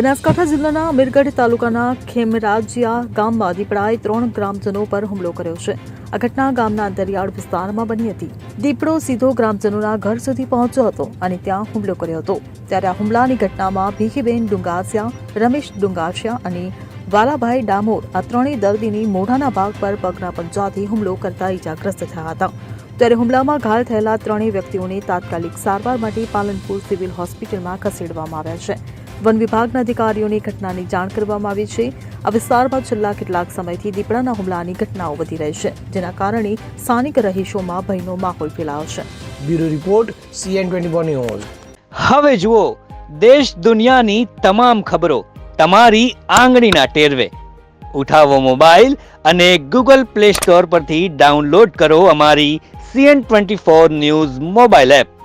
બનાસકાંઠા જિલ્લાના અમીરગઢ તાલુકાના ખેમરાજિયા ગામમાં દીપડાએ 3 ગ્રામજનો પર હુમલો કર્યો છે. આ ઘટના ગામના અંતરિયાળ વિસ્તારમાં બની હતી. દીપડો સીધો ગ્રામજનોના ઘર સુધી પહોંચ્યો હતો અને ત્યાં હુમલો કર્યો હતો. ત્યારે આ હુમલાની ઘટનામાં ભીખીબેન ડુંગાસિયા, રમેશ ડુંગાસિયા અને વાલાભાઈ ડામોર આ ત્રણેય દર્દીની મોઢાના ભાગ પર પગના પંજાથી હુમલો કરતા ઇજાગ્રસ્ત થયા હતા. ત્યારે હુમલામાં ઘાયલ થયેલા ત્રણેય વ્યક્તિઓને તાત્કાલિક સારવાર માટે પાલનપુર સિવિલ હોસ્પિટલમાં ખસેડવામાં આવ્યા છે. વન વિભાગના અધિકારીઓને ઘટનાની જાણ કરવામાં આવી છે. આ વિસ્તારમાં છેલ્લા કેટલાક સમયથી દીપડાના હુમલાની ઘટનાઓ વધી રહી છે, જેના કારણે સ્થાનિક રહીશોમાં ભયનો માહોલ ફેલાયો છે. Bureau report CN24 news. હવે જુઓ દેશ દુનિયાની તમામ ખબરો તમારી આંગળીના ટેરવે. ઉઠાવો મોબાઈલ અને Google Play Store પરથી ડાઉનલોડ કરો અમારી CN24 ન્યૂઝ મોબાઈલ એપ.